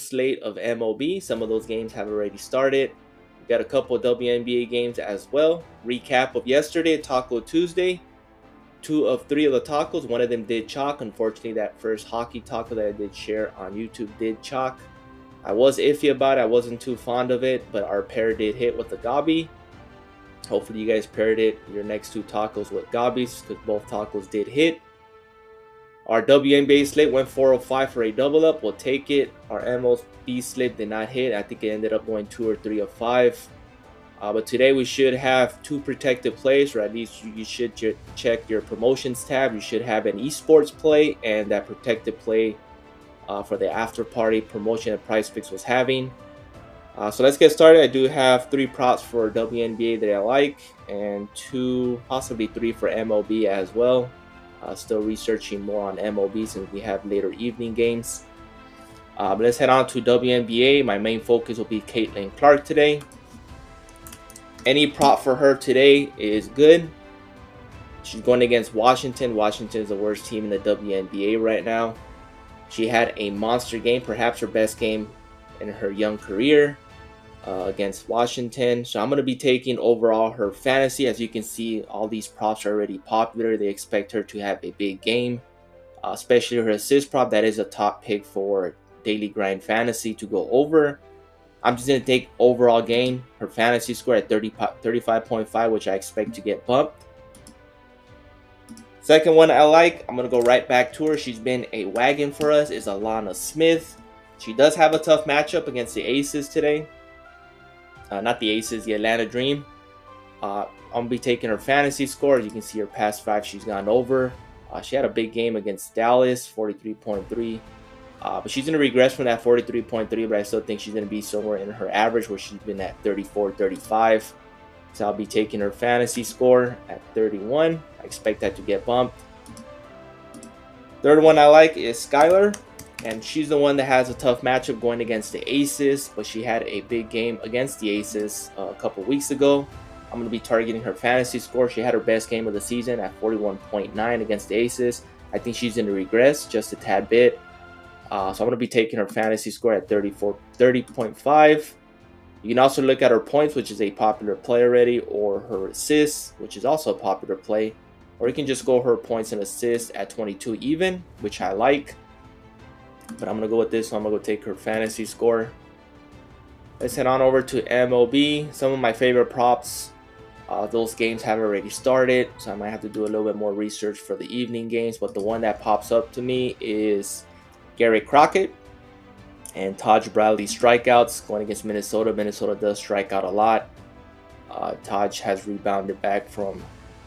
slate of MLB. Some of those games have already started. We got a couple of WNBA games as well. Recap of yesterday, Taco Tuesday. 2 of 3 of the tacos, one of them did chalk. Unfortunately, that first hockey taco that I did share on YouTube did chalk. I was iffy about it. I wasn't too fond of it, but our pair did hit with the Gabi. Hopefully you guys paired it, your next 2 tacos with Gabis, because both tacos did hit. Our WNBA slate went 405 for a double up. We'll take it. Our MLB slate did not hit. I think it ended up going 2 or 3 of 5. But today we should have 2 protected plays, or at least you should check your promotions tab. You should have an esports play and that protected play for the after party promotion that PrizePicks was having. So let's get started. I do have 3 props for WNBA that I like, and 2, possibly 3 for MLB as well. Still researching more on MLB since we have later evening games. But let's head on to WNBA. My main focus will be Caitlin Clark today. Any prop for her today is good. She's going against Washington. Washington is the worst team in the WNBA right now. She had a monster game, perhaps her best game in her young career against Washington. So I'm going to be taking overall her fantasy. As you can see, all these props are already popular. They expect her to have a big game, especially her assist prop. That is a top pick for Daily Grind Fantasy to go over. I'm just going to take overall game, her fantasy score at 35.5, which I expect to get bumped. Second one I like, I'm going to go right back to her. She's been a wagon for us, is Alana Smith. She does have a tough matchup against the Aces today. Not the Aces, the Atlanta Dream. I'm going to be taking her fantasy score. As you can see, her past 5 she's gone over. She had a big game against Dallas, 43.3. But she's going to regress from that 43.3, but I still think she's going to be somewhere in her average where she's been at 34, 35. So I'll be taking her fantasy score at 31. I expect that to get bumped. Third one I like is Skylar. And she's the one that has a tough matchup going against the Aces, but she had a big game against the Aces a couple weeks ago. I'm going to be targeting her fantasy score. She had her best game of the season at 41.9 against the Aces. I think she's going to regress just a tad bit. So I'm going to be taking her fantasy score at 30.5. You can also look at her points, which is a popular play already, or her assists, which is also a popular play. Or you can just go her points and assists at 22 even, which I like. But I'm going to go with this, so I'm going to go take her fantasy score. Let's head on over to MLB. Some of my favorite props. Those games have already started, so I might have to do a little bit more research for the evening games. But the one that pops up to me is Gary Crockett and Taj Bradley strikeouts going against Minnesota. Minnesota does strike out a lot. Taj has rebounded back from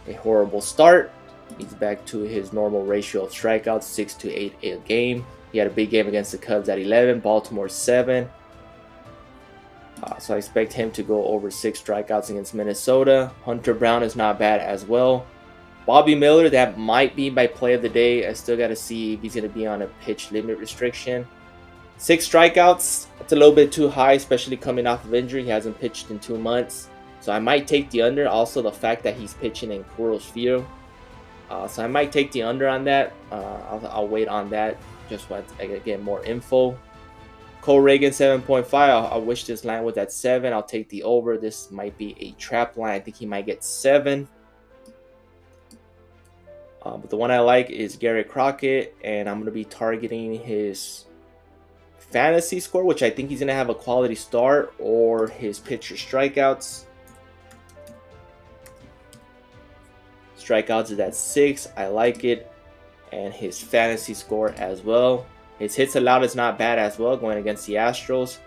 a horrible start. He's back to his normal ratio of strikeouts, 6 to 8 a game. He had a big game against the Cubs at 11, Baltimore 7. So I expect him to go over 6 strikeouts against Minnesota. Hunter Brown is not bad as well. Bobby Miller, that might be my play of the day. I still got to see if he's going to be on a pitch limit restriction. 6 strikeouts, that's a little bit too high, especially coming off of injury. He hasn't pitched in 2 months. So I might take the under. Also, the fact that he's pitching in Coors Field. So I might take the under on that. I'll wait on that just so I get more info. Cole Reagan 7.5. I wish this line was at 7. I'll take the over. This might be a trap line. I think he might get 7. But the one I like is Gary Crockett, and I'm going to be targeting his fantasy score, which I think he's going to have a quality start, or his pitcher strikeouts. Strikeouts is at 6. I like it. And his fantasy score as well. His hits allowed is not bad as well going against the Astros.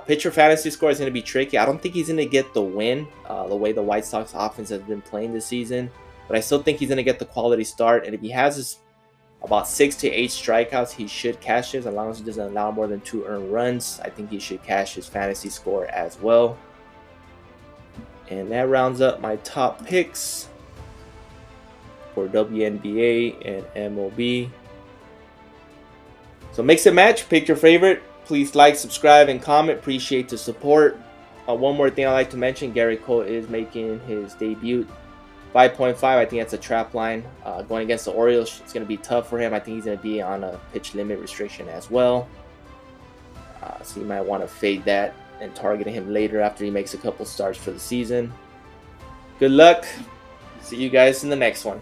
Pitcher fantasy score is going to be tricky. I don't think he's going to get the win the way the White Sox offense has been playing this season. But I still think he's going to get the quality start. And if he has about 6 to 8 strikeouts, he should cash his. As long as he doesn't allow more than 2 earned runs, I think he should cash his fantasy score as well. And that rounds up my top picks for WNBA and MLB. So mix and match, pick your favorite. Please like, subscribe, and comment. Appreciate the support. One more thing I'd like to mention, Gary Cole is making his debut. 5.5, I think that's a trap line. Going against the Orioles, it's going to be tough for him. I think he's going to be on a pitch limit restriction as well. So you might want to fade that and target him later after he makes a couple starts for the season. Good luck. See you guys in the next one.